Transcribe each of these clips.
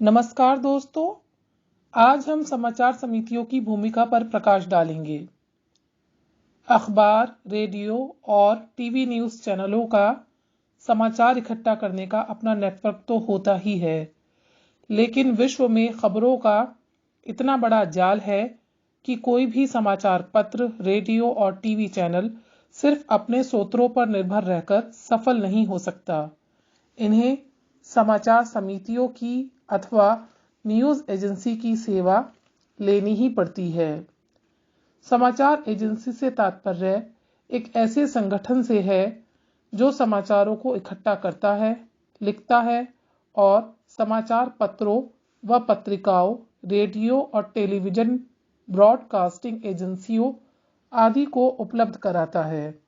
नमस्कार दोस्तों, आज हम समाचार समितियों की भूमिका पर प्रकाश डालेंगे। अखबार, रेडियो और टीवी न्यूज़ चैनलों का समाचार इकट्ठा करने का अपना नेटवर्क तो होता ही है, लेकिन विश्व में खबरों का इतना बड़ा जाल है कि कोई भी समाचार पत्र, रेडियो और टीवी चैनल सिर्फ अपने स्रोतों पर निर्भर रहकर सफल नहीं हो सकता। इन्हें समाचार समितियों की अथवा न्यूज़ एजेंसी की सेवा लेनी ही पड़ती है। समाचार एजेंसी से तात्पर्य एक ऐसे संगठन से है जो समाचारों को इकट्ठा करता है, लिखता है और समाचार पत्रों व पत्रिकाओं, रेडियो और टेलीविज़न ब्रॉडकास्टिंग एजेंसियों आदि को उपलब्ध कराता है।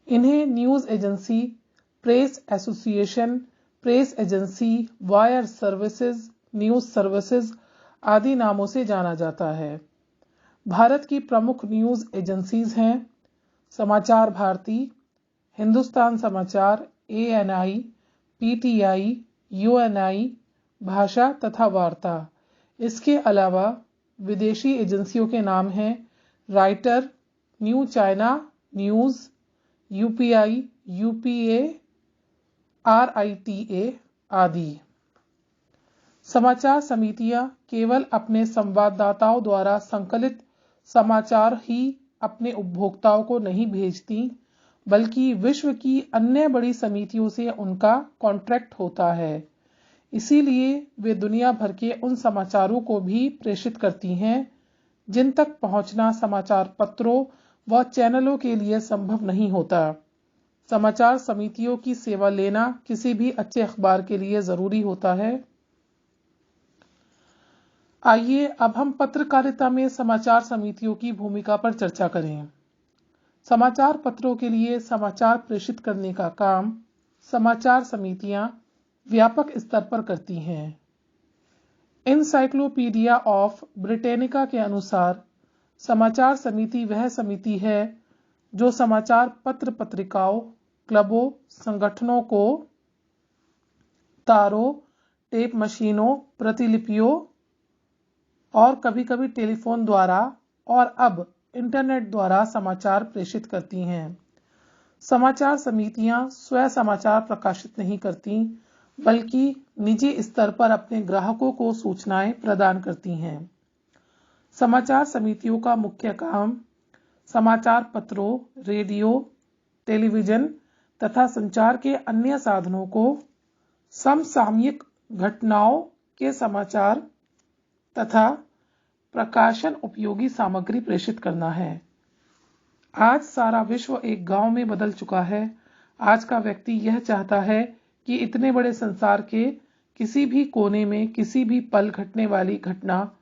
इन्हें news agency, press association, press agency, wire services, news services आदि नामों से जाना जाता है। भारत की प्रमुख न्यूज़ एजेंसीज हैं समाचार भारती, हिंदुस्तान समाचार, ANI, PTI, UNI, भाषा तथा वार्ता। इसके अलावा विदेशी एजेंसियों के नाम हैं writer, new China news, UPI, UPA, RITA आदि। समाचार समितियां केवल अपने संवाददाताओं द्वारा संकलित समाचार ही अपने उपभोक्ताओं को नहीं भेजती, बल्कि विश्व की अन्य बड़ी समितियों से उनका कॉन्ट्रैक्ट होता है। इसीलिए वे दुनिया भर के उन समाचारों को भी प्रेषित करती हैं जिन तक पहुंचना समाचार पत्रों व चैनलों के लिए संभव नहीं होता। समाचार समितियों की सेवा लेना किसी भी अच्छे अखबार के लिए जरूरी होता है। आइए अब हम पत्रकारिता में समाचार समितियों की भूमिका पर चर्चा करें। समाचार पत्रों के लिए समाचार प्रेषित करने का काम समाचार समितियां व्यापक स्तर पर करती हैं। एनसाइक्लोपीडिया ऑफ ब्रिटेनिका के अनुसार समाचार समिति वह समिति है जो समाचार पत्र पत्रिकाओं, क्लबों, संगठनों को तारों, टेप मशीनों, प्रतिलिपियों और कभी-कभी टेलीफोन द्वारा और अब इंटरनेट द्वारा समाचार प्रेषित करती हैं। समाचार समितियां स्वयं समाचार प्रकाशित नहीं करती, बल्कि निजी स्तर पर अपने ग्राहकों को सूचनाएं प्रदान करती हैं। समाचार समितियों का मुख्य काम समाचार पत्रों, रेडियो, टेलीविज़न तथा संचार के अन्य साधनों को समसामयिक घटनाओं के समाचार तथा प्रकाशन उपयोगी सामग्री प्रेषित करना है। आज सारा विश्व एक गांव में बदल चुका है। आज का व्यक्ति यह चाहता है कि इतने बड़े संसार के किसी भी कोने में किसी भी पल घटने वाली घटना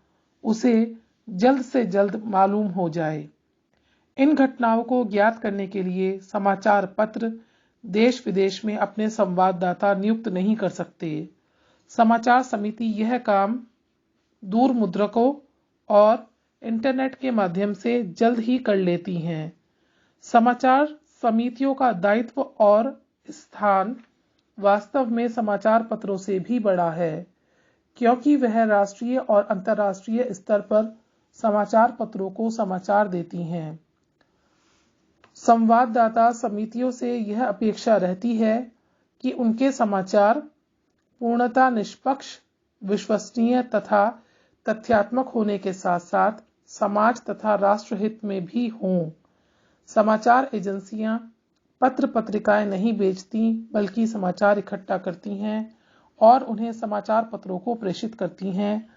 उसे जल्द से जल्द मालूम हो जाए। इन घटनाओं को ज्ञात करने के लिए समाचार पत्र देश विदेश में अपने संवाददाता नियुक्त नहीं कर सकते। समाचार समिति यह काम दूर मुद्रकों और इंटरनेट के माध्यम से जल्द ही कर लेती हैं। समाचार समितियों का दायित्व और स्थान वास्तव में समाचार पत्रों से भी बड़ा है, क्योंकि वह राष्ट्रीय और अंतर्राष्ट्रीय स्तर पर समाचार पत्रों को समाचार देती हैं। संवाददाता समितियों से यह अपेक्षा रहती है कि उनके समाचार पूर्णतः निष्पक्ष, विश्वसनीय तथा तथ्यात्मक होने के साथ साथ समाज तथा राष्ट्रहित में भी हों। समाचार एजेंसियां पत्र पत्रिकाएं नहीं बेचती, बल्कि समाचार इकट्ठा करती हैं और उन्हें समाचार पत्रों को प्रेषित करती हैं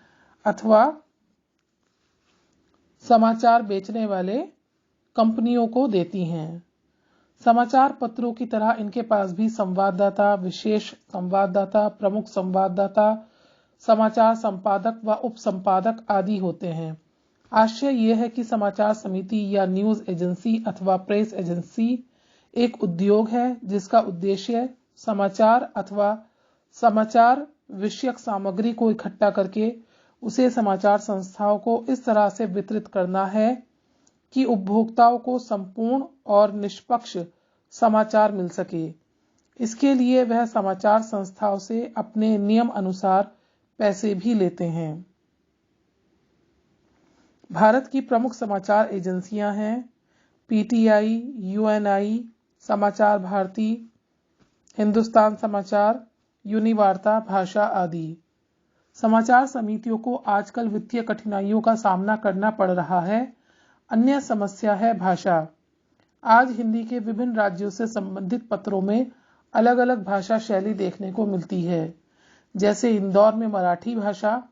अथवा समाचार बेचने वाले कंपनियों को देती हैं। समाचार पत्रों की तरह इनके पास भी संवाददाता, विशेष संवाददाता, प्रमुख संवाददाता, समाचार संपादक व उप संपादक आदि होते हैं। आशय यह है कि समाचार समिति या न्यूज़ एजेंसी अथवा प्रेस एजेंसी एक उद्योग है जिसका उद्देश्य समाचार अथवा समाचार विषयक सामग्री को इकट्ठा करके उसे समाचार संस्थाओं को इस तरह से वितरित करना है कि उपभोक्ताओं को संपूर्ण और निष्पक्ष समाचार मिल सके। इसके लिए वह समाचार संस्थाओं से अपने नियम अनुसार पैसे भी लेते हैं। भारत की प्रमुख समाचार एजेंसियां हैं पीटीआई, यूएनआई, समाचार भारती, हिंदुस्तान समाचार, यूनिवार्ता, भाषा आदि। समाचार समितियों को आजकल वित्तीय कठिनाइयों का सामना करना पड़ रहा है। अन्य समस्या है भाषा। आज हिंदी के विभिन्न राज्यों से संबंधित पत्रों में अलग अलग भाषा शैली देखने को मिलती है। जैसे इंदौर में मराठी भाषा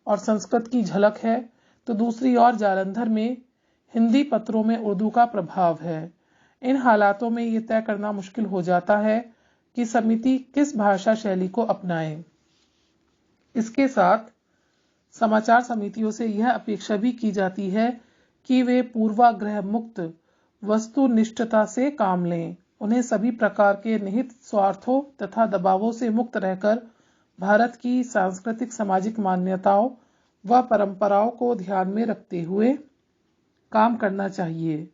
और संस्कृत की झलक है, तो दूसरी ओर जालंधर में हिंदी पत्रों में उर्दू का प्रभाव है। इन हालातों में ये तय करना मुश्किल हो जाता है कि समिति किस भाषा शैली को अपनाए। इसके साथ समाचार समितियों से यह अपेक्षा भी की जाती है कि वे पूर्वाग्रह मुक्त वस्तुनिष्ठता से काम लें। उन्हें सभी प्रकार के निहित स्वार्थों तथा दबावों से मुक्त रहकर भारत की सांस्कृतिक सामाजिक मान्यताओं व परंपराओं को ध्यान में रखते हुए काम करना चाहिए।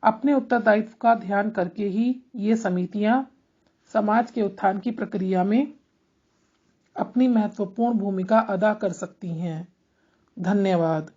अपने उत्तरदायित्व का ध्यान करके ही ये समितियां समाज के उत्थान की प्रक्रिया में अपनी महत्वपूर्ण भूमिका अदा कर सकती हैं। धन्यवाद।